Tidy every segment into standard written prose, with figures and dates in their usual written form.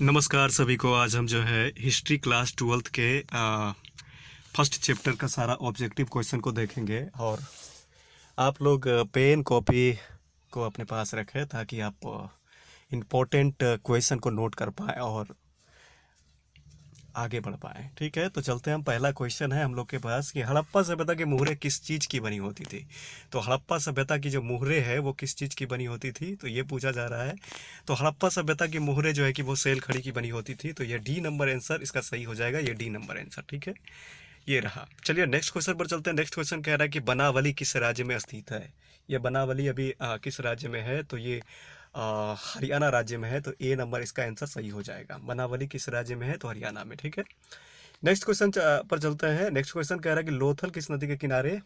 नमस्कार सभी को। आज हम जो है हिस्ट्री क्लास 12th के फर्स्ट चैप्टर का सारा ऑब्जेक्टिव क्वेश्चन को देखेंगे। और आप लोग पेन कॉपी को अपने पास रखें ताकि आप इम्पोर्टेंट क्वेश्चन को नोट कर पाएँ और आगे बढ़ पाएँ। ठीक है, तो चलते हैं। हम पहला क्वेश्चन है हम लोग के पास कि हड़प्पा सभ्यता की मुहरें किस चीज़ की बनी होती थी। तो हड़प्पा सभ्यता की जो मुहरें है वो किस चीज़ की बनी होती थी, तो ये पूछा जा रहा है। तो हड़प्पा सभ्यता की मुहरें जो है कि वो सेल खड़ी की बनी होती थी। तो ये डी नंबर आंसर इसका सही हो जाएगा, ये डी नंबर आंसर। ठीक है, ये रहा। चलिए नेक्स्ट क्वेश्चन पर चलते हैं। नेक्स्ट क्वेश्चन कह रहा है कि बनावली किस राज्य में स्थित है। ये बनावली अभी किस राज्य में है, तो ये हरियाणा राज्य में है। तो ए नंबर इसका आंसर सही हो जाएगा। बनावली किस राज्य में है, तो हरियाणा में। ठीक है, नेक्स्ट क्वेश्चन पर चलते हैं। नेक्स्ट क्वेश्चन कह रहा है कि लोथल किस नदी के किनारे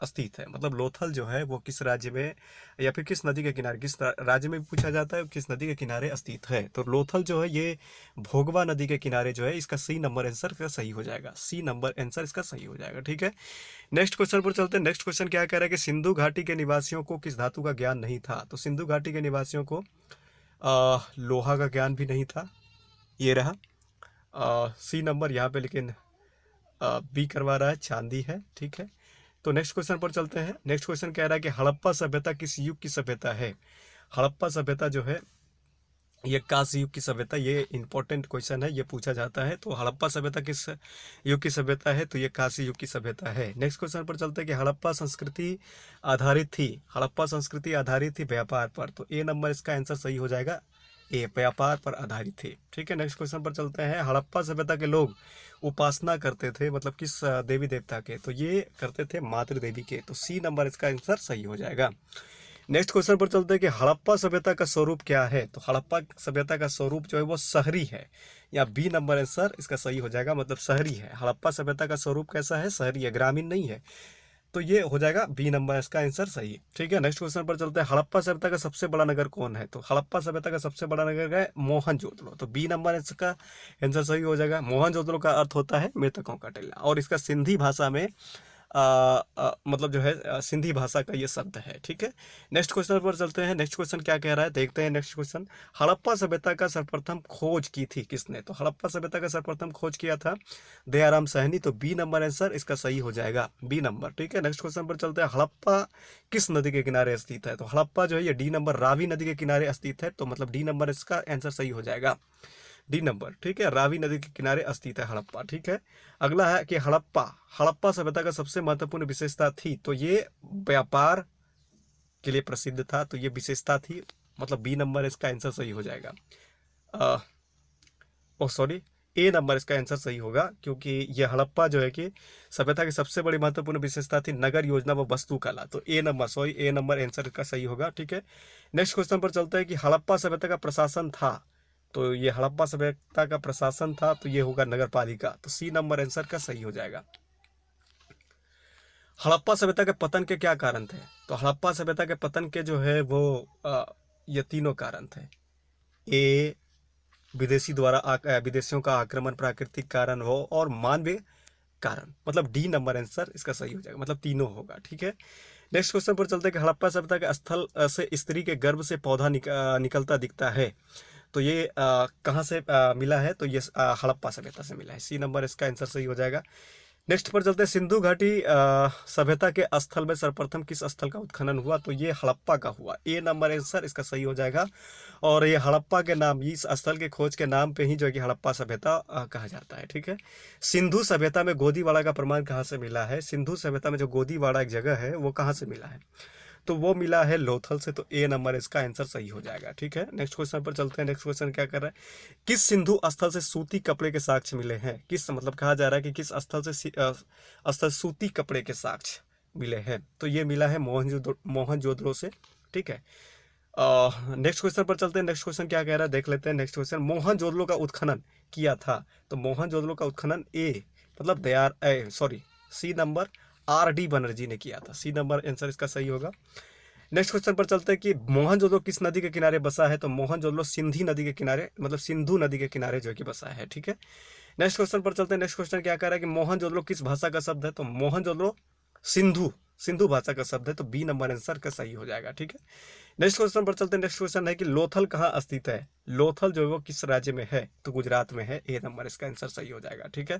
स्थित है। मतलब लोथल जो है वो किस राज्य में या फिर किस नदी के किनारे, किस राज्य में भी पूछा जाता है, किस नदी के किनारे स्थित है। तो लोथल जो है ये भोगवा नदी के किनारे जो है, इसका सी नंबर आंसर का सही हो जाएगा। सी नंबर आंसर इसका सही हो जाएगा। ठीक है, नेक्स्ट क्वेश्चन पर चलते हैं। नेक्स्ट क्वेश्चन क्या कह रहा है कि सिंधु घाटी के निवासियों को किस धातु का ज्ञान नहीं था। तो सिंधु घाटी के निवासियों को लोहा का ज्ञान भी नहीं था। ये रहा सी नंबर यहाँ पे, लेकिन बी करवा रहा है, चांदी है। ठीक है, तो नेक्स्ट क्वेश्चन पर चलते हैं। नेक्स्ट क्वेश्चन कह रहा है कि हड़प्पा सभ्यता किस युग की सभ्यता है। हड़प्पा सभ्यता जो है ये कांस्य युग की सभ्यता, ये इंपॉर्टेंट क्वेश्चन है, ये पूछा जाता है। तो हड़प्पा सभ्यता किस युग की सभ्यता है, तो ये कांस्य युग की सभ्यता है। नेक्स्ट क्वेश्चन पर चलते हैं कि हड़प्पा संस्कृति आधारित थी। हड़प्पा संस्कृति आधारित थी व्यापार पर। तो ए नंबर इसका आंसर सही हो जाएगा, ए व्यापार पर आधारित थे। ठीक है, नेक्स्ट क्वेश्चन पर चलते हैं। हड़प्पा सभ्यता के लोग उपासना करते थे, मतलब किस देवी देवता के, तो ये करते थे मातृ देवी के। तो सी नंबर इसका आंसर सही हो जाएगा। नेक्स्ट क्वेश्चन पर चलते हैं कि हड़प्पा सभ्यता का स्वरूप क्या है। तो हड़प्पा सभ्यता का स्वरूप जो है वो शहरी है, या बी नंबर आंसर इसका सही हो जाएगा, मतलब शहरी है। हड़प्पा सभ्यता का स्वरूप कैसा है, शहरी है, ग्रामीण नहीं है। तो ये हो जाएगा बी नंबर इसका आंसर सही। ठीक है, नेक्स्ट क्वेश्चन पर चलते हैं। हड़प्पा सभ्यता का सबसे बड़ा नगर कौन है। तो हड़प्पा सभ्यता का सबसे बड़ा नगर है मोहनजोदड़ो। तो बी नंबर इसका आंसर सही हो जाएगा। मोहनजोदड़ो का अर्थ होता है मृतकों का टीला, और इसका सिंधी भाषा में मतलब जो है सिंधी भाषा का ये शब्द है। ठीक है, नेक्स्ट क्वेश्चन पर चलते हैं। नेक्स्ट क्वेश्चन क्या कह रहा है, देखते हैं। नेक्स्ट क्वेश्चन, हड़प्पा सभ्यता का सर्वप्रथम खोज की थी किसने। तो हड़प्पा सभ्यता का सर्वप्रथम खोज किया था दयाराम साहनी। तो बी नंबर आंसर इसका सही हो जाएगा, बी नंबर। ठीक है, नेक्स्ट क्वेश्चन पर चलते हैं। हड़प्पा किस नदी के किनारे स्थित है। तो हड़प्पा जो है ये डी नंबर रावी नदी के किनारे स्थित है। तो मतलब डी नंबर इसका आंसर सही हो जाएगा, डी नंबर। ठीक है, रावी नदी के किनारे स्थित है हड़प्पा। ठीक है, अगला है कि हड़प्पा हड़प्पा सभ्यता का सबसे महत्वपूर्ण विशेषता थी। तो ये व्यापार के लिए प्रसिद्ध था, तो ये विशेषता थी, मतलब बी नंबर इसका आंसर सही हो जाएगा। सॉरी, ए नंबर इसका आंसर सही होगा, क्योंकि ये हड़प्पा जो है कि सभ्यता की सबसे बड़ी महत्वपूर्ण विशेषता थी नगर योजना व वास्तुकला। तो ए नंबर, सॉरी, ए नंबर आंसर इसका सही होगा। ठीक है, नेक्स्ट क्वेश्चन पर चलते हैं कि हड़प्पा सभ्यता का प्रशासन था। तो ये हड़प्पा सभ्यता का प्रशासन था, तो ये होगा नगर पालिका। तो सी नंबर आंसर का सही हो जाएगा। हड़प्पा सभ्यता के पतन के क्या कारण थे। तो हड़प्पा सभ्यता के पतन के जो है वो ये तीनों कारण थे। ए विदेशियों का आक्रमण, प्राकृतिक कारण हो, और मानवीय कारण। मतलब डी नंबर आंसर इसका सही हो जाएगा, मतलब तीनों होगा। ठीक है, नेक्स्ट क्वेश्चन पर चलते हैं कि हड़प्पा सभ्यता के स्थल से स्त्री के गर्भ से पौधा निकलता दिखता है। तो ये कहाँ से मिला है। तो ये हड़प्पा सभ्यता से मिला है, सी नंबर इसका आंसर सही हो जाएगा। नेक्स्ट पर चलते हैं। सिंधु घाटी सभ्यता के स्थल में सर्वप्रथम किस स्थल का उत्खनन हुआ। तो ये हड़प्पा का हुआ, ए नंबर आंसर इसका सही हो जाएगा। और ये हड़प्पा के नाम, इस स्थल के खोज के नाम पे ही जो है कि हड़प्पा सभ्यता कहा जाता है। ठीक है, सिंधु सभ्यता में गोदीवाड़ा का प्रमाण कहाँ से मिला है। सिंधु सभ्यता में जो गोदीवाड़ा एक जगह है वो कहाँ से मिला है, तो वो मिला है लोथल से। तो ए नंबर इसका आंसर सही हो जाएगा। ठीक है, नेक्स्ट क्वेश्चन पर चलते हैं। नेक्स्ट क्वेश्चन क्या कर रहा है, किस सिंधु स्थल से सूती कपड़े के साक्ष्य मिले हैं। किस मतलब कहा जा रहा है कि किस स्थल से स्थल सूती कपड़े के साक्ष्य मिले हैं। तो ये मिला है मोहनजोदड़ो से। ठीक है, नेक्स्ट क्वेश्चन पर चलते हैं। नेक्स्ट क्वेश्चन क्या कह रहा है देख लेते हैं। नेक्स्ट क्वेश्चन, मोहनजोदड़ो का उत्खनन किया था। तो मोहनजोदड़ो का उत्खनन ए मतलब sorry, C number R D Banerjee ने किया था। सी नंबर आंसर इसका सही होगा। नेक्स्ट क्वेश्चन पर चलते हैं कि मोहनजोदड़ो किस नदी के किनारे बसा है। तो मोहनजोदड़ो सिंधी नदी के किनारे, मतलब सिंधु नदी के किनारे जो है कि बसा है। ठीक है, नेक्स्ट क्वेश्चन पर चलते हैं। नेक्स्ट क्वेश्चन क्या कह रहा है कि मोहनजोदड़ो किस भाषा का शब्द है। तो मोहनजोदड़ो सिंधु, सिंधु भाषा का शब्द है, तो बी नंबर आंसर का सही हो जाएगा। ठीक है, नेक्स्ट क्वेश्चन पर चलते हैं। नेक्स्ट क्वेश्चन है कि लोथल कहाँ स्थित है। लोथल जो है वो किस राज्य में है, तो गुजरात में है, ए नंबर इसका आंसर सही हो जाएगा। ठीक है,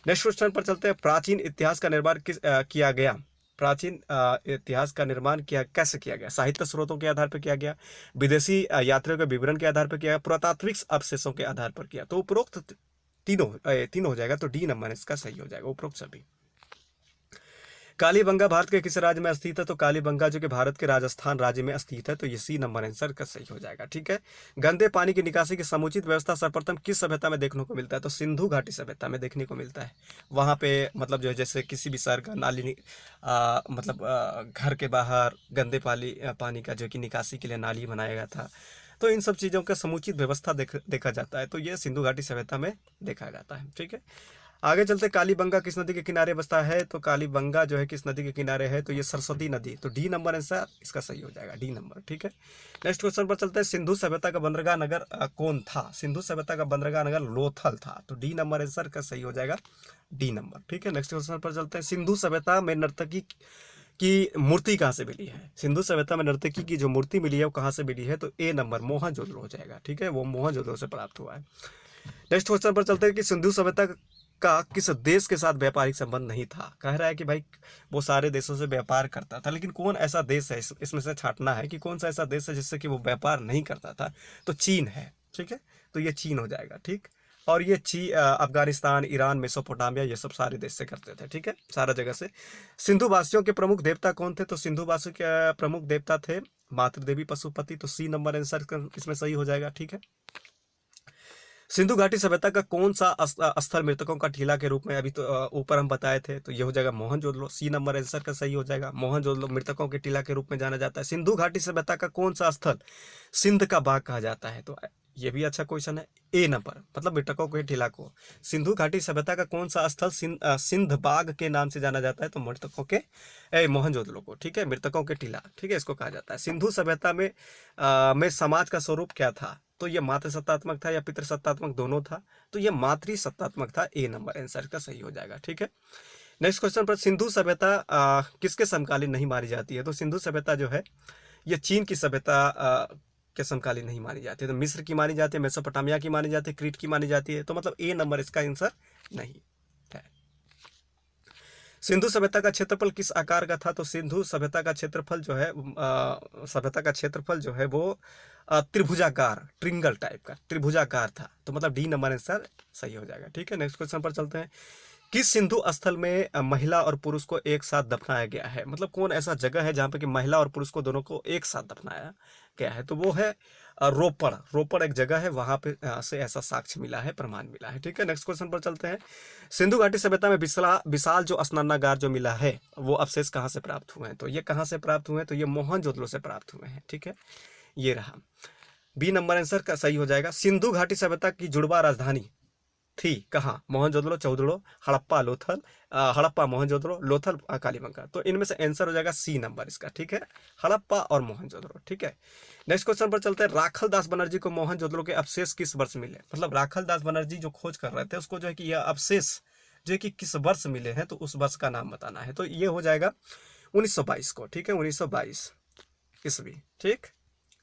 नेक्स्ट क्वेश्चन पर चलते हैं। प्राचीन इतिहास का निर्माण किया गया। प्राचीन इतिहास का निर्माण किया कैसे किया गया। साहित्य स्रोतों के आधार पर किया गया, विदेशी यात्रियों के विवरण के आधार पर किया गया, पुरातात्विक अवशेषों के आधार पर किया। तो उपरोक्त तीनों हो जाएगा, तो डी नंबर इसका सही हो जाएगा, उपरोक्त सभी। कालीबंगा भारत के किस राज्य में स्थित है, तो कालीबंगा जो कि भारत के राजस्थान राज्य में स्थित है, तो ये सी नंबर आंसर का सही हो जाएगा। ठीक है, गंदे पानी की निकासी की समुचित व्यवस्था सर्वप्रथम किस सभ्यता में देखने को मिलता है, तो सिंधु घाटी सभ्यता में देखने को मिलता है। वहाँ पे मतलब जो है जैसे किसी भी शहर का नाली घर के बाहर गंदे पानी का जो कि निकासी के लिए नाली बनाया गया था, तो इन सब चीज़ों का समुचित व्यवस्था देखा जाता है, तो ये सिंधु घाटी सभ्यता में देखा जाता है। ठीक है, आगे चलते। कालीबंगा किस नदी के किनारे बसता है, तो कालीबंगा जो है किस नदी के किनारे है, तो ये सरस्वती नदी, तो डी नंबर आंसर इसका सही हो जाएगा, डी नंबर। ठीक है, नेक्स्ट क्वेश्चन पर चलते हैं। सिंधु सभ्यता का बंदरगाह नगर कौन था। सिंधु सभ्यता का बंदरगाह नगर लोथल था, तो डी नंबर आंसर का सही हो जाएगा, डी नंबर। ठीक है, नेक्स्ट क्वेश्चन पर चलते हैं। सिंधु सभ्यता में नर्तकी की मूर्ति कहाँ से मिली है। सिंधु सभ्यता में नर्तकी की जो मूर्ति मिली है वो कहाँ से मिली है, तो ए नंबर मोहनजोदड़ो हो जाएगा। ठीक है, वो मोहनजोदड़ो से प्राप्त हुआ है। नेक्स्ट क्वेश्चन पर चलते हैं कि सिंधु सभ्यता का किस देश के साथ व्यापारिक संबंध नहीं था। कह रहा है कि भाई वो सारे देशों से व्यापार करता था, लेकिन कौन ऐसा देश है, इसमें से छांटना है कि कौन सा ऐसा देश है जिससे कि वो व्यापार नहीं करता था, तो चीन है। ठीक है, तो ये चीन हो जाएगा। ठीक, और ये अफगानिस्तान, ईरान, मेसोपोटामिया, ये सब सारे देश से करते थे। ठीक है, सारा जगह से। सिंधु वासियों के प्रमुख देवता कौन थे, तो सिंधु वासियों के प्रमुख देवता थे मातृदेवी पशुपति, तो सी नंबर आंसर इसमें सही हो जाएगा। ठीक है, सिंधु घाटी सभ्यता का कौन सा स्थल मृतकों का टीला के रूप में अभी तो ऊपर हम बताए थे, तो ये हो जाएगा मोहनजोदड़ो, सी नंबर आंसर का सही हो जाएगा। मोहनजोदड़ो मृतकों के टीला के रूप में जाना जाता है। सिंधु घाटी सभ्यता का कौन सा स्थल सिंध का बाग कहा जाता है, तो ये भी अच्छा क्वेश्चन है, ए नंबर, मतलब मृतकों के टीला को। सिंधु घाटी सभ्यता का कौन सा स्थल सिंध बाग के नाम से जाना जाता है, तो मृतकों के मोहनजोदड़ो को। ठीक है, मृतकों के टीला, ठीक है, इसको कहा जाता है। सिंधु सभ्यता में समाज का स्वरूप क्या था, तो ये मातृ सत्तात्मक था या पितृ सत्तात्मक, दोनों था, तो ये मातृ सत्तात्मक था, ए नंबर आंसर का सही हो जाएगा। ठीक है, नेक्स्ट क्वेश्चन पर। सिंधु सभ्यता किसके समकालीन नहीं मानी जाती है, तो सिंधु सभ्यता जो है ये चीन की सभ्यता के समकालीन नहीं मानी जाती है, तो मिस्र की मानी जाती है, मेसोपोटामिया की मानी जाती है, क्रीट की मानी जाती है, तो मतलब ए नंबर इसका आंसर नहीं है। सिंधु सभ्यता का क्षेत्रफल किस आकार का था, तो सिंधु सभ्यता का क्षेत्रफल जो है वो त्रिभुजाकार, ट्रिंगल टाइप का त्रिभुजाकार था, तो मतलब डी नंबर आंसर सही हो जाएगा। ठीक है, नेक्स्ट क्वेश्चन पर चलते हैं। किस सिंधु स्थल में महिला और पुरुष को एक साथ दफनाया गया है, मतलब कौन ऐसा जगह है जहाँ पे कि महिला और पुरुष को दोनों को एक साथ दफनाया गया है, तो वो है रोपड़ एक जगह है, वहां पे से ऐसा साक्ष्य मिला है, प्रमाण मिला है। ठीक है, नेक्स्ट क्वेश्चन पर चलते हैं। सिंधु घाटी सभ्यता में विशाल जो स्नानागार जो मिला है वो अवशेष कहाँ से प्राप्त हुए हैं, तो ये कहाँ से प्राप्त हुए हैं, तो ये मोहनजोदड़ो से प्राप्त हुए हैं। ठीक है, ये रहा, बी नंबर आंसर का सही हो जाएगा। सिंधु घाटी सभ्यता की जुड़वा राजधानी थी कहाँ, मोहनजोदड़ो, चौदड़ो, हड़प्पा, मोहनजोदड़ो, लोथल, कालीबंगा, तो इनमें से आंसर हो जाएगा सी नंबर इसका। ठीक है, हड़प्पा और मोहनजोदड़ो। ठीक है, नेक्स्ट क्वेश्चन पर चलते हैं। राखल दास बनर्जी को मोहनजोदड़ो के अवशेष किस वर्ष मिले, मतलब राखल दास बनर्जी जो खोज कर रहे थे उसको जो है कि यह अवशेष जो है कि किस वर्ष मिले हैं, तो उस वर्ष का नाम बताना है, तो ये हो जाएगा 1922 को। ठीक है, 1922 ईस्वी। ठीक,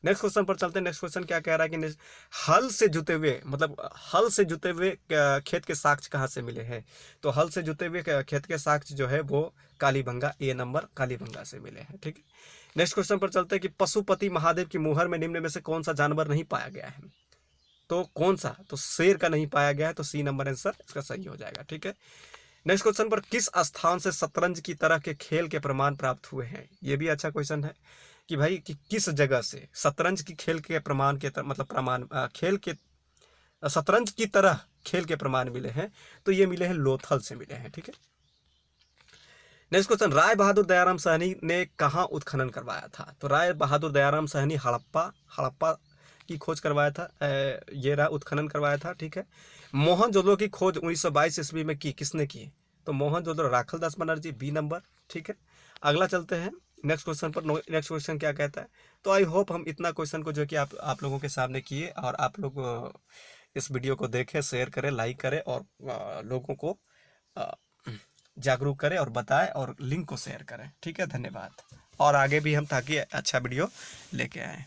नेक्स्ट क्वेश्चन पर चलते हैं। नेक्स्ट क्वेश्चन क्या कह रहा है कि हल से जुते हुए खेत के साक्ष्य कहाँ से मिले हैं, तो हल से जुते हुए खेत के साक्ष्य जो है वो कालीबंगा, ए नंबर कालीबंगा से मिले हैं। ठीक है, नेक्स्ट क्वेश्चन पर चलते हैं कि पशुपति महादेव की मुहर में निम्न में से कौन सा जानवर नहीं पाया गया है, तो कौन सा, तो शेर का नहीं पाया गया है, तो सी नंबर आंसर इसका सही हो जाएगा। ठीक है, नेक्स्ट क्वेश्चन पर किस स्थान से शतरंज की तरह के खेल के प्रमाण प्राप्त हुए हैं, ये भी अच्छा क्वेश्चन है कि भाई कि किस जगह से शतरंज की खेल के प्रमाण के शतरंज की तरह खेल के प्रमाण मिले हैं, तो ये मिले हैं लोथल से मिले हैं। ठीक है, नेक्स्ट क्वेश्चन। राय बहादुर दयाराम साहनी ने कहाँ उत्खनन करवाया था, तो राय बहादुर दयाराम साहनी हड़प्पा की खोज करवाया था, ये रहा उत्खनन करवाया था। ठीक है, मोहनजोदड़ो की खोज 1922 ईस्वी में किसने की, तो मोहनजोदड़ो, राखल दास बनर्जी, बी नंबर। ठीक है, अगला चलते हैं नेक्स्ट क्वेश्चन पर। नेक्स्ट क्वेश्चन क्या कहता है, तो आई होप हम इतना क्वेश्चन को जो कि आप लोगों के सामने किए, और आप लोग इस वीडियो को देखें, शेयर करें, लाइक करें, और लोगों को जागरूक करें और बताएं और लिंक को शेयर करें। ठीक है, धन्यवाद। और आगे भी हम ताकि अच्छा वीडियो लेके आएँ।